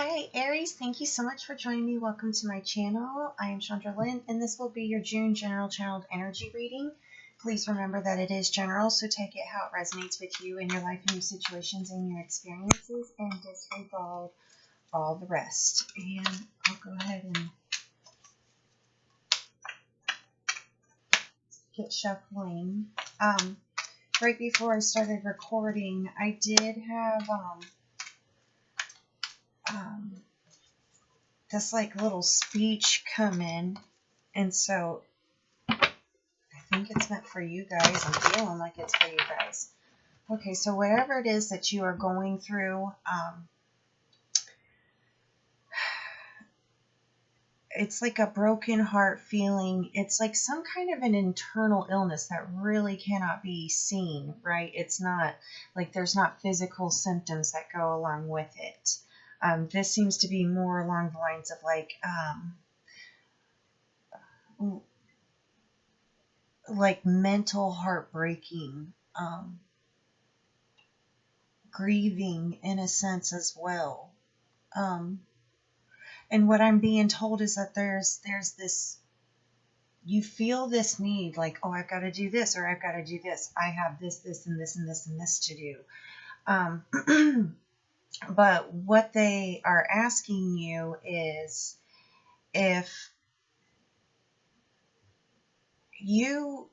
Hi Aries, thank you so much for joining me. Welcome to my channel. I am Shandra Lynn, and this will be your June general channeled energy reading. Please remember that it is general, so take it how it resonates with you in your life and your situations and your experiences, and disregard all the rest. And I'll go ahead and get shuffling. Right before I started recording, I did have this like little speech come in, and so I think it's meant for you guys. I'm feeling like it's for you guys. Okay, so whatever it is that you are going through, it's like a broken heart feeling. It's like some kind of an internal illness that really cannot be seen, right? It's not like there's not physical symptoms that go along with it. This seems to be more along the lines of like mental heartbreaking, grieving in a sense as well. And what I'm being told is that there's this, you feel this need, like, oh, I've got to do this, or I've got to do this. I have this, this, and this, and this, and this to do. But what they are asking you is if you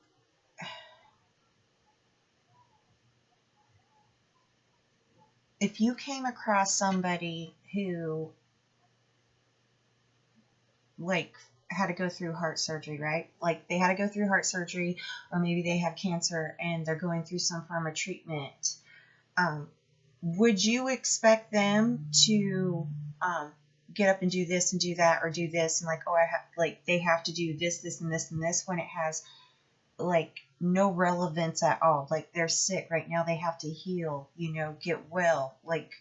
came across somebody who like had to go through heart surgery, right? Like they had to go through heart surgery, or maybe they have cancer and they're going through some form of treatment. Would you expect them to get up and do this and do that, or do this and like, oh, they have to do this, this, and this, and this, when it has like no relevance at all? Like they're sick right now, they have to heal, get well, like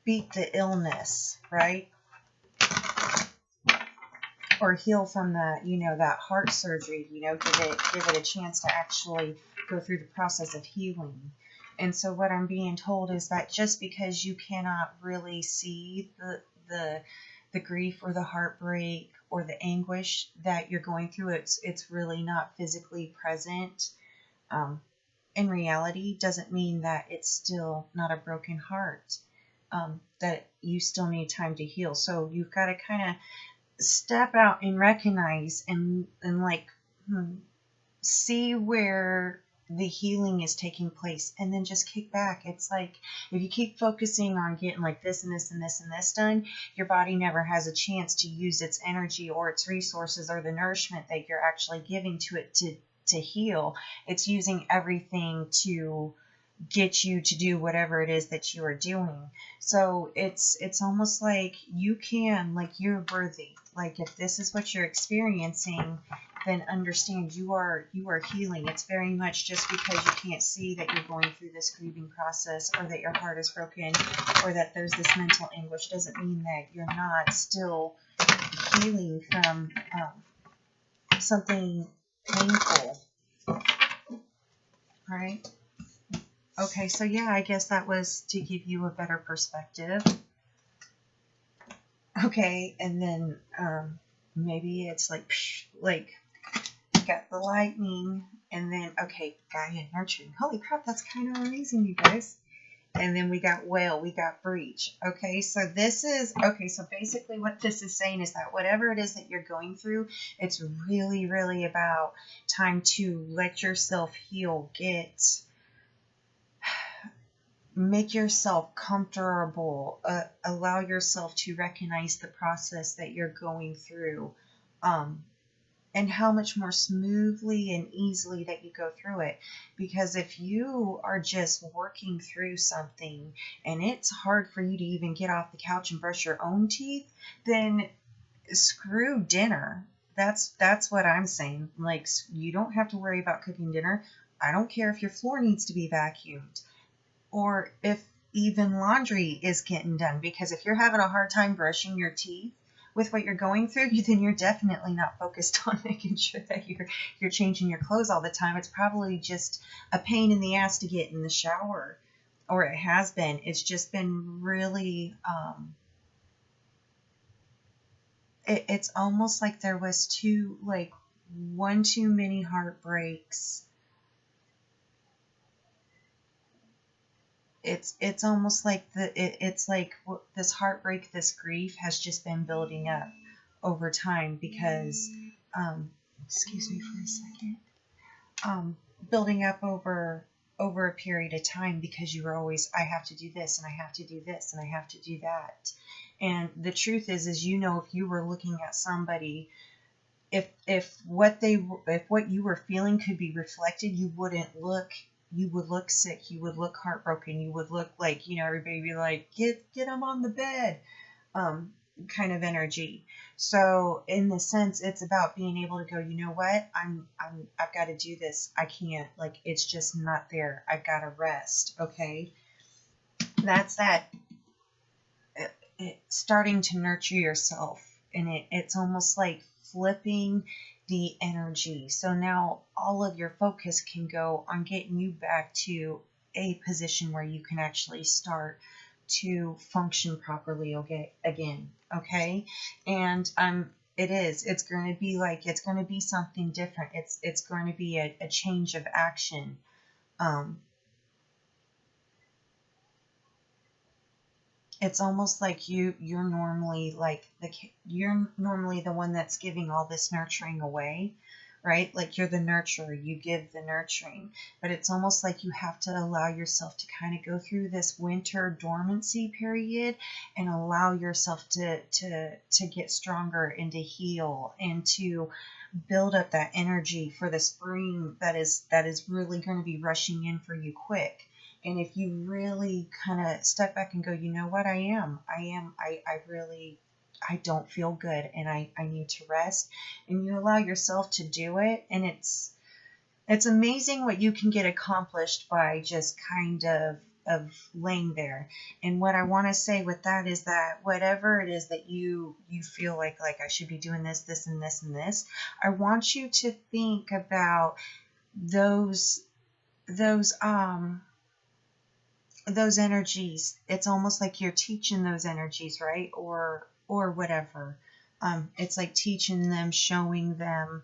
beat the illness, right? Or heal from the, that heart surgery, give it a chance to actually go through the process of healing. And so what I'm being told is that just because you cannot really see the grief or the heartbreak or the anguish that you're going through, it's really not physically present in reality, doesn't mean that it's still not a broken heart, that you still need time to heal. So you've got to kind of step out and recognize and like see where the healing is taking place, and then just kick back. It's like if you keep focusing on getting like this and this and this and this done, your body never has a chance to use its energy or its resources or the nourishment that you're actually giving to it to heal. It's using everything to get you to do whatever it is that you are doing. So it's almost like you can, like, you're worthy. Like if this is what you're experiencing, then understand you are healing. It's very much just because you can't see that you're going through this grieving process, or that your heart is broken, or that there's this mental anguish, doesn't mean that you're not still healing from something painful. All right. Okay, so yeah, I guess that was to give you a better perspective. Okay, and then maybe it's like got the lightning, and then okay, Gaia nurturing. Holy crap, that's kind of amazing, you guys. And then we got whale, we got breach. Okay, so this is so basically what this is saying is that whatever it is that you're going through, it's really, really about time to let yourself heal, make yourself comfortable, allow yourself to recognize the process that you're going through, and how much more smoothly and easily that you go through it. Because if you are just working through something and it's hard for you to even get off the couch and brush your own teeth, then screw dinner. That's what I'm saying. Like, you don't have to worry about cooking dinner. I don't care if your floor needs to be vacuumed, or if even laundry is getting done, because if you're having a hard time brushing your teeth with what you're going through, then you're definitely not focused on making sure that you're changing your clothes all the time. It's probably just a pain in the ass to get in the shower. or it has been. It's just been really, it's almost like there was one too many heartbreaks. It's almost like it's like this heartbreak, this grief has just been building up over time because, excuse me for a second, building up over a period of time because you were always, I have to do this and I have to do this and I have to do that. And the truth is if you were looking at somebody, if what you were feeling could be reflected, you would look sick, you would look heartbroken, you would look like, everybody would be like, get them on the bed, kind of energy. So in the sense, it's about being able to go, you know what, I've got to do this. I can't, like, it's just not there. I've got to rest. Okay. That's that. Starting to nurture yourself, and it's almost like flipping the energy. So now all of your focus can go on getting you back to a position where you can actually start to function properly again. Okay. And it's going to be something different. It's going to be a change of action. It's almost like you're normally the one that's giving all this nurturing away, right? Like you're the nurturer, you give the nurturing, but it's almost like you have to allow yourself to kind of go through this winter dormancy period and allow yourself to get stronger and to heal and to build up that energy for the spring that is really going to be rushing in for you quick. And if you really kind of step back and go, you know what, I don't feel good and I need to rest, and you allow yourself to do it. And it's amazing what you can get accomplished by just kind of laying there. And what I want to say with that is that whatever it is that you feel like I should be doing this, this, and this, and this, I want you to think about those energies. It's almost like you're teaching those energies, right? Or whatever. It's like teaching them, showing them.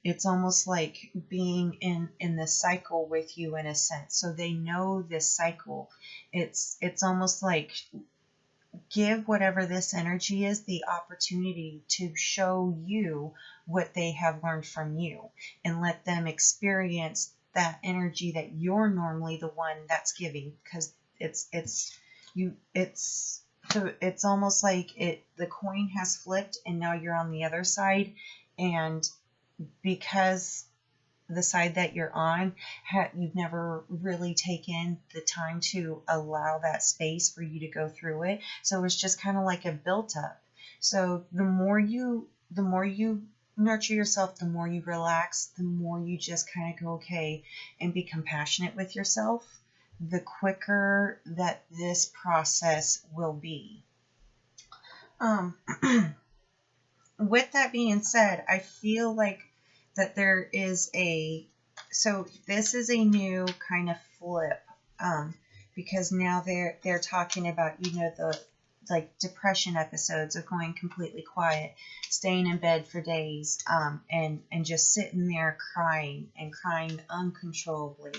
It's almost like being in the cycle with you in a sense. So they know this cycle. It's almost like give whatever this energy is the opportunity to show you what they have learned from you, and let them experience that energy that you're normally the one that's giving, because it's almost like the coin has flipped and now you're on the other side. And because the side that you're on, you've never really taken the time to allow that space for you to go through it. So it's just kind of like a built up. So the more you nurture yourself, the more you relax, the more you just kind of go, okay, and be compassionate with yourself, the quicker that this process will be. With that being said, I feel like that there is so this is a new kind of flip, because now they're talking about, the like depression episodes of going completely quiet, staying in bed for days, and just sitting there crying uncontrollably,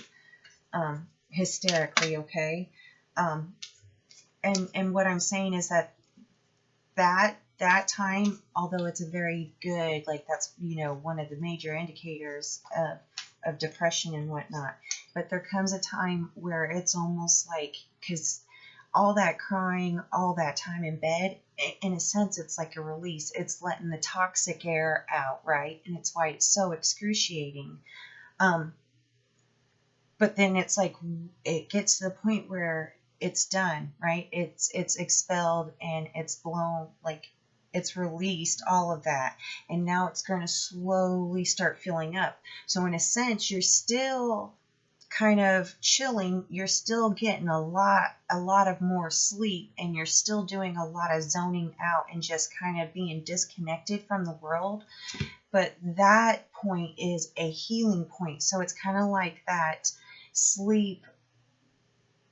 hysterically. Okay. And what I'm saying is that time, although it's a very good, like that's, one of the major indicators of depression and whatnot, but there comes a time where it's almost like, because all that crying, all that time in bed, in a sense, it's like a release. It's letting the toxic air out, right? And it's why it's so excruciating. But then it's like, it gets to the point where it's done, right? It's expelled and it's blown, like it's released, all of that. And now it's going to slowly start filling up. So in a sense, you're still kind of chilling. You're still getting a lot of more sleep, and you're still doing a lot of zoning out and just kind of being disconnected from the world. But that point is a healing point. So it's kind of like that sleep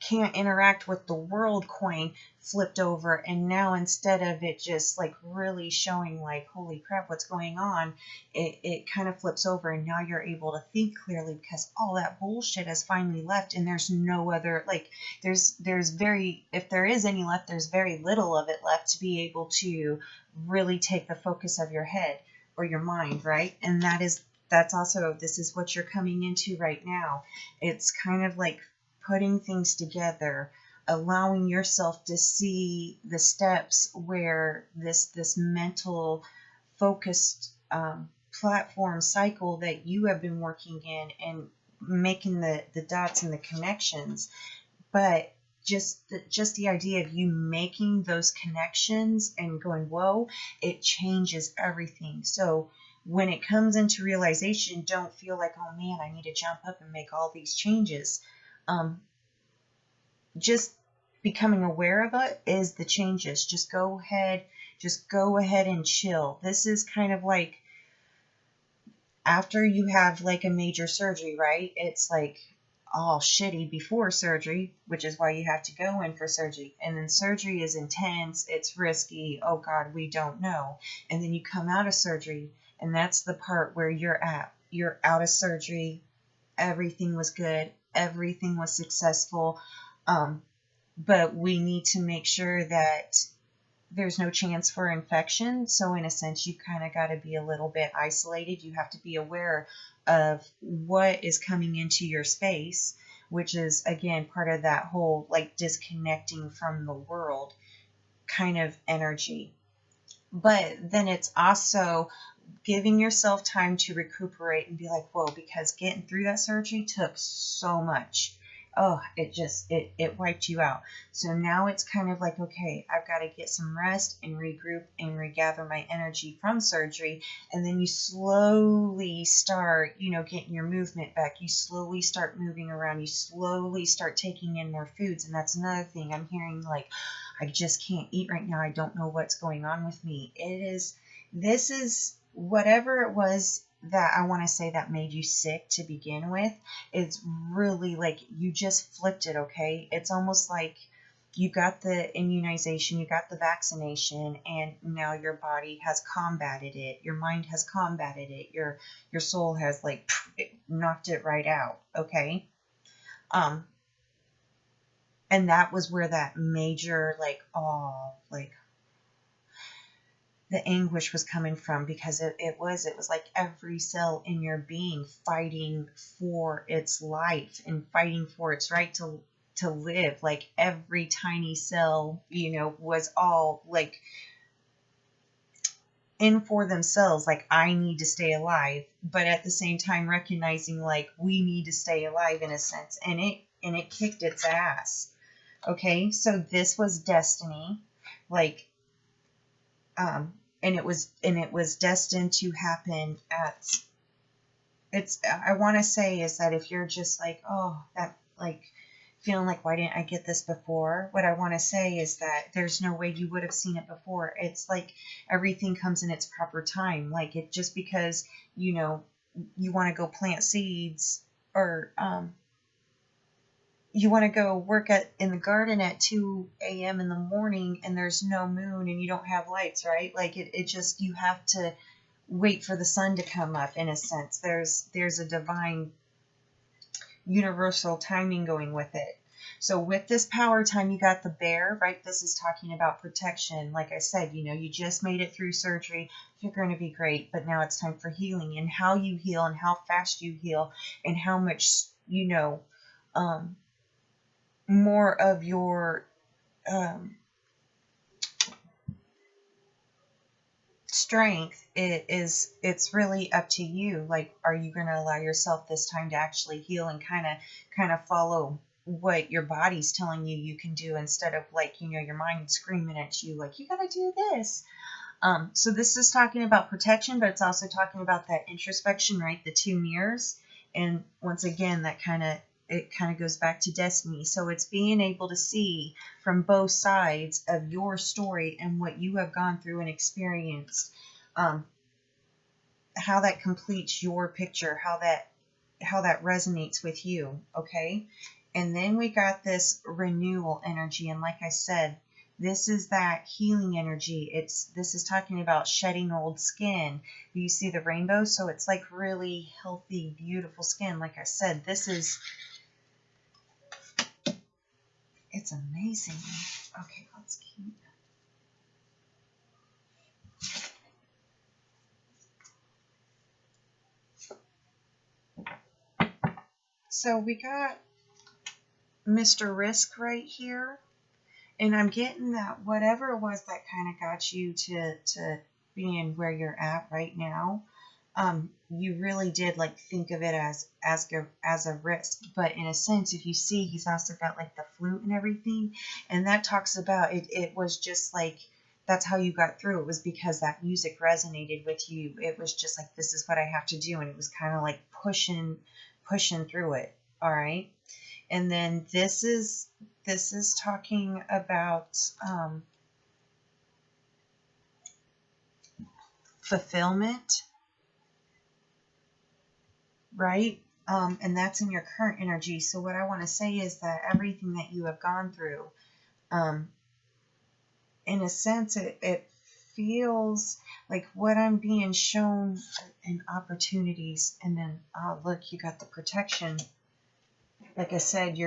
can't interact with the world coin flipped over, and now instead of it just like really showing like, holy crap, what's going on, it kind of flips over, and now you're able to think clearly because all that bullshit has finally left, and there's no other, like, there's very, if there is any left, there's very little of it left to be able to really take the focus of your head or your mind, right? And that's also, this is what you're coming into right now. It's kind of like putting things together, allowing yourself to see the steps where this mental focused platform cycle that you have been working in and making the dots and the connections. But just the idea of you making those connections and going, whoa, it changes everything. So when it comes into realization, don't feel like, oh man, I need to jump up and make all these changes. Just becoming aware of it is the changes. Just go ahead and chill. This is kind of like after you have like a major surgery, right? It's like all shitty before surgery, which is why you have to go in for surgery. And then surgery is intense, it's risky, oh God, we don't know. And then you come out of surgery, and that's the part where you're out of surgery, everything was good, everything was successful, but we need to make sure that there's no chance for infection. So in a sense, you kind of got to be a little bit isolated. You have to be aware of what is coming into your space, which is, again, part of that whole like disconnecting from the world kind of energy. But then it's also giving yourself time to recuperate and be like, whoa, because getting through that surgery took so much. Oh, it wiped you out. So now it's kind of like, okay, I've got to get some rest and regroup and regather my energy from surgery. And then you slowly start, getting your movement back. You slowly start moving around. You slowly start taking in more foods. And that's another thing I'm hearing, like, I just can't eat right now. I don't know what's going on with me. This is whatever it was that I want to say that made you sick to begin with. It's really like you just flipped it, okay? It's almost like you got the immunization, you got the vaccination, and now your body has combated it. Your mind has combated it. Your soul has like knocked it right out, okay? And that was where that major the anguish was coming from, because it was like every cell in your being fighting for its life and fighting for its right to live. Like every tiny cell, was all like in for themselves, like, I need to stay alive, but at the same time recognizing like we need to stay alive in a sense, and it kicked its ass. Okay, so this was destiny, like, and it was destined to happen I want to say is that if you're just like, oh, that, like, feeling like, why didn't I get this before? What I want to say is that there's no way you would have seen it before. It's like everything comes in its proper time. Like, it just because, you want to go plant seeds, or, you want to go work in the garden at 2 a.m. in the morning, and there's no moon and you don't have lights, right? Like it just, you have to wait for the sun to come up in a sense. There's a divine universal timing going with it. So with this power time, you got the bear, right? This is talking about protection. Like I said, you just made it through surgery. You're going to be great, but now it's time for healing, and how you heal and how fast you heal and how much, more of your strength it's really up to you. Like, are you going to allow yourself this time to actually heal and kind of follow what your body's telling you can do, instead of like, your mind screaming at you like, you got to do this. So this is talking about protection, but it's also talking about that introspection, right? The two mirrors. And once again, it kind of goes back to destiny. So it's being able to see from both sides of your story and what you have gone through and experienced, how that completes your picture, how that resonates with you, okay? And then we got this renewal energy. And like I said, this is that healing energy. This is talking about shedding old skin. You see the rainbow? So it's like really healthy, beautiful skin. Like I said, it's amazing. Okay, let's keep. So we got Mr. Risk right here. And I'm getting that whatever it was that kind of got you to being where you're at right now, you really did like think of it as a risk. But in a sense, if you see, he's also got like the flute and everything, and that talks about it. It was just like that's how you got through. It was because that music resonated with you. It was just like this is what I have to do, and it was kind of like pushing through it. All right. And then this is talking about fulfillment, right? And that's in your current energy. So what I want to say is that everything that you have gone through, in a sense, it feels like what I'm being shown in opportunities. And then, oh, look, you got the protection. Like I said,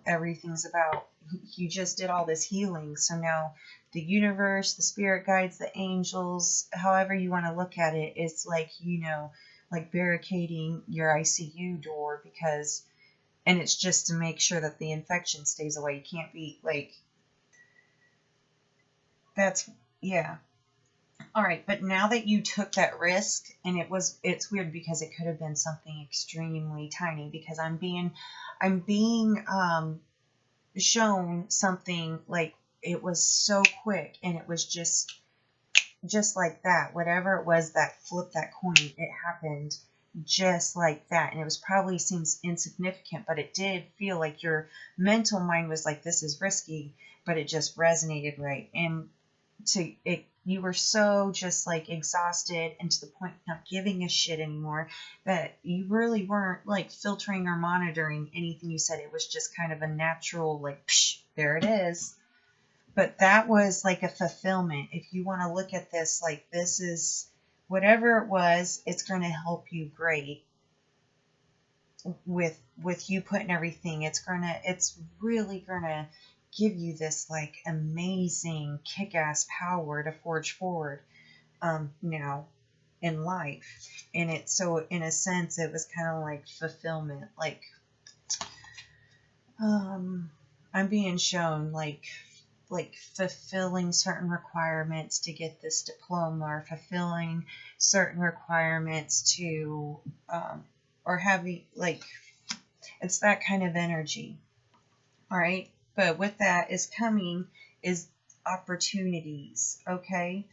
everything's about, you just did all this healing. So now the universe, the spirit guides, the angels, however you want to look at it, it's like, like barricading your ICU door and it's just to make sure that the infection stays away. You can't be like, yeah. All right, but now that you took that risk, and it's weird because it could have been something extremely tiny, because I'm being shown something like it was so quick, and it was just like that. Whatever it was that flipped that coin, it happened just like that, and it was probably seems insignificant, but it did feel like your mental mind was like, this is risky, but it just resonated right. And you were so just like exhausted and to the point of not giving a shit anymore that you really weren't like filtering or monitoring anything you said. It was just kind of a natural like, psh, there it is. But that was like a fulfillment. If you want to look at this, like this is whatever it was, it's going to help you great with you putting everything. It's really gonna give you this like amazing kick-ass power to forge forward now in life. And so in a sense it was kind of like fulfillment, like I'm being shown like fulfilling certain requirements to get this diploma, or fulfilling certain requirements to or having like, it's that kind of energy. All right. But with that is coming is opportunities, okay?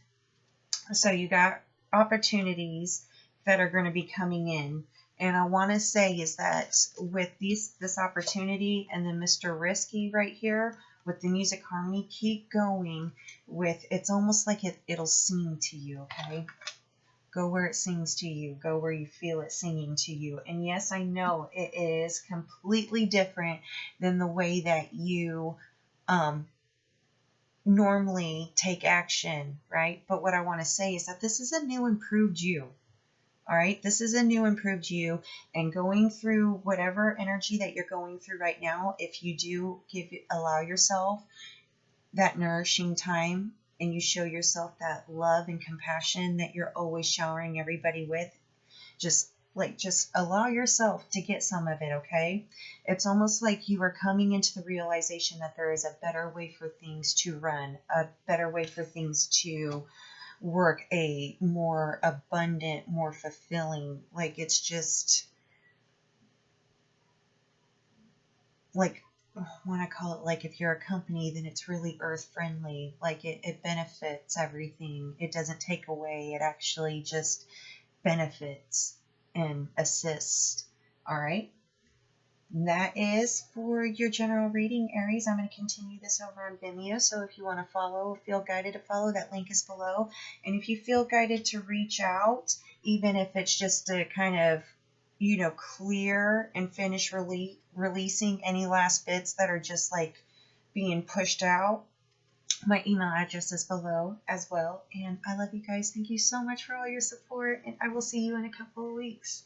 So you got opportunities that are going to be coming in. And I want to say is that with this opportunity and then Mr. Risky right here with the music harmony, keep going with, it's almost like it'll sing to you, okay? Go where it sings to you. Go where you feel it singing to you. And yes, I know it is completely different than the way that you normally take action, right? But what I want to say is that this is a new improved you. All right, this is a new improved you, and going through whatever energy that you're going through right now, if you do allow yourself that nourishing time, and you show yourself that love and compassion that you're always showering everybody with, just allow yourself to get some of it, okay? It's almost like you are coming into the realization that there is a better way for things to run, a better way for things to work, a more abundant, more fulfilling, like it's just like, when I call it, like if you're a company, then it's really earth friendly, like it benefits everything. It doesn't take away, it actually just benefits and assists. All right, that is for your general reading, Aries. I'm going to continue this over on Vimeo, so if you want to follow, feel guided to follow, that link is below. And if you feel guided to reach out, even if it's just to kind of you know, clear and finish releasing any last bits that are just like being pushed out, my email address is below as well. And I love you guys. Thank you so much for all your support. And I will see you in a couple of weeks.